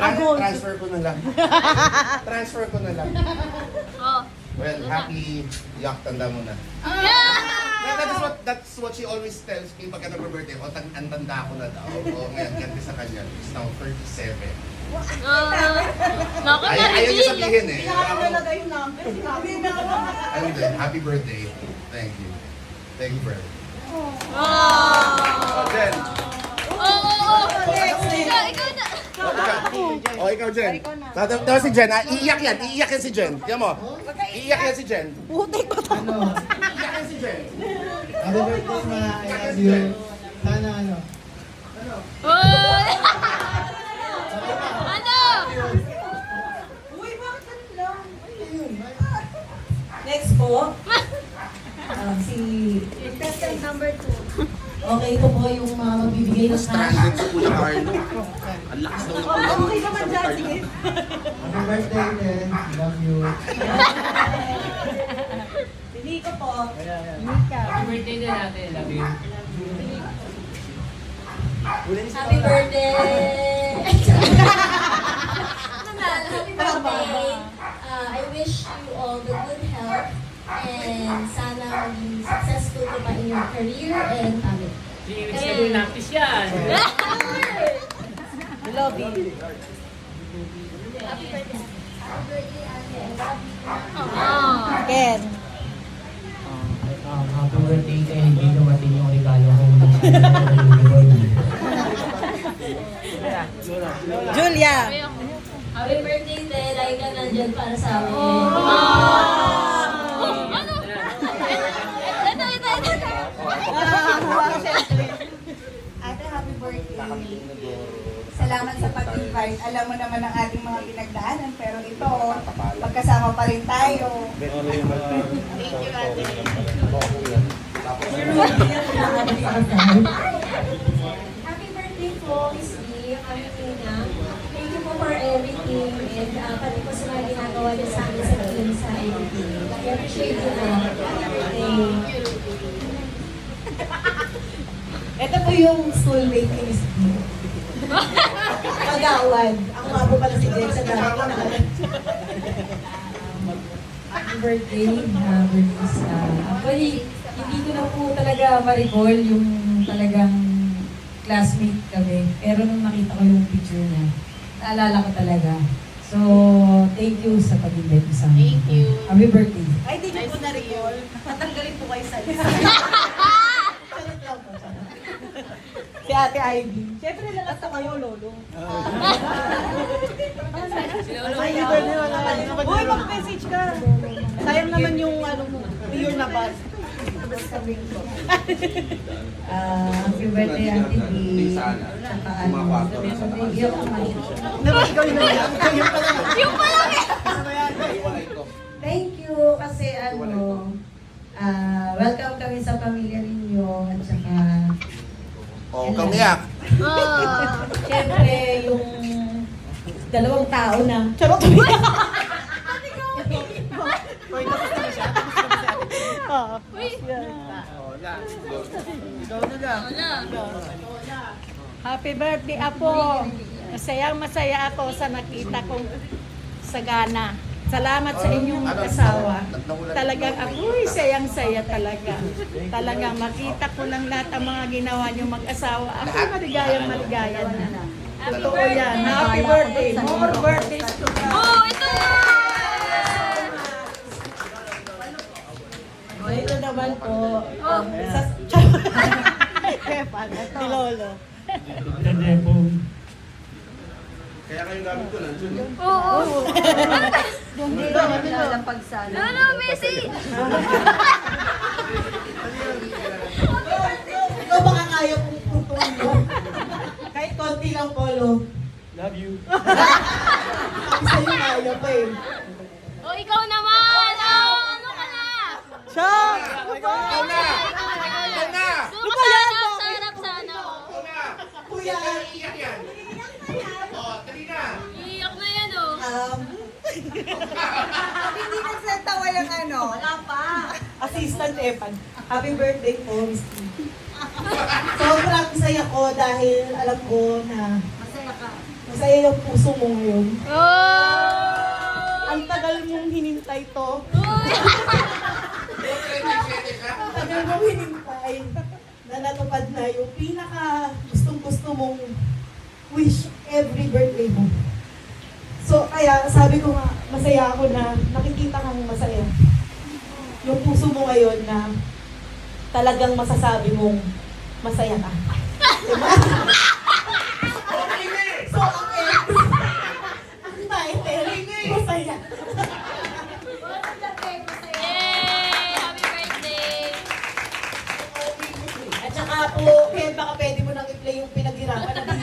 Transfer ko na lang. Transfer ko na lang. Oh. Well, happy yak, tanda mo na. That's what she always tells me pagka nag-birthday ko. Ang tanda ko na daw. O ngayon, ganti sa kanya. It's now 37. Naku, Ayaw niya sabihin eh. Pinakakalagay yung number. Sinabi na ako. Ayun din, happy birthday. Thank you. Thank you, Brad. Oh. Jen. Ikaw na. Ikaw, Jen. Tawa si Jen, ha? Iiyak yan. Iiyak yan si Jen. Tiyan mo. Iiyak yan si Jen. Putik ko to. Iiyak yan si Jen. Happy birthday, ma. I love you. Sana ano. Oh. Ano? Uy, bakit ganun lang? Next po. Si... Contestant number 2. Okay, ito po yung magbibigay ng cash. Stranded si Kuya Carlo. Ang lakas daw ng ulan. Okay naman dyan, sige. Happy birthday, Jen. Love you. Pili ko po. Happy birthday din natin. Love you. Happy birthday! Happy birthday! I wish you all the good health and sana maging successful ka pa in your career and family. Ibig sabihin napis yan. Love you. Happy birthday! Happy birthday, Ate. I love you. Oh. Ken. Happy birthday kay hindi dumating yung regalo ko ng Julia. Happy birthday, Te. Lagi ka nandyan para sa amin. Ano? Ate, happy birthday. Salamat sa pag-invite. Alam mo naman ang ating mga pinagdaanan, pero ito, magkasama pa rin tayo. Thank you, ate. Happy birthday po, Miss B. Kami Tina. Thank you po for everything and pati po sa mga ginagawa niyo sa amin sa team sa everything. I appreciate you po. Happy birthday. Ito po yung schoolmate ni Miss B. Pag-awan. Ang mabo pala si Jen sa dami ko Happy birthday, Bernice. Actually, hindi ko na po talaga ma-recall yung talagang classmate kami. Pero nung nakita ko yung picture niya, naalala ko talaga. So, thank you sa pag-invite mo sa amin. Thank you. Happy birthday. Ay, di niyo po na-recall. Natanggalin po kayo sa lista. Charot lang po. Si Ate Ivy. Siyempre, lalasta kayo, Lolo. Uy, mag-message ka. Sayang naman yung ano mo, mayor na bus. Happy birthday, Ate B. Saka ano, hindi ako mahirap. Naman ikaw yung nangyayang. Kayo pala. Yung pala eh. Thank you kasi welcome kami sa pamilya ninyo at saka Kamiyak. Oh. siyempre yung dalawang tao na Charot. Uy, tapos na siya. Tapos na siya. Oo. Happy birthday, Apo! Masayang-masaya ako sa nakita kong sagana. Salamat sa inyong asawa. Talagang ako'y sayang-saya talaga. Talagang makita ko lang lahat ang mga ginawa niyong mag-asawa. Ako maligayang-maligaya na. Totoo yan. Happy birthday. More birthdays to come. Oh, ito! ito naman po. Si Lolo. Kaya kayo gamit ko nandiyon eh. Oo. Hindi ko nalalampag sana. Lolo, Messi! Ikaw baka kaya kong tutuin mo. Kahit konti lang, Polo. Love you. Sabi sa'yo kaya pa eh. Oh, ikaw naman! Oh, ano ka na? Siya! Ikaw na! Ikaw na! Doon ka sa harap sana. Ikaw na! Kuya! Iiyak yan! Dali na! Iiyak na yan, oh. Hindi nagsatawa yung ano. Wala pa. Assistant Epan. Happy birthday po, Miss T. Sobrang saya ko dahil alam ko na Masaya ka. Masaya yung puso mo ngayon. Oh! Ang tagal mong hinintay to. Ang tagal mong hinintay na natupad na yung pinaka gustong-gusto mong wish every birthday mo. So, kaya sabi ko nga, masaya ako na nakikita kang masaya. Yung puso mo ngayon na talagang masasabi mong masaya ka. Diba? So, okay. Ang title, masaya. Yay! Happy birthday! At saka po, Ken, baka pwede mo nang i-play yung pinaghirapan na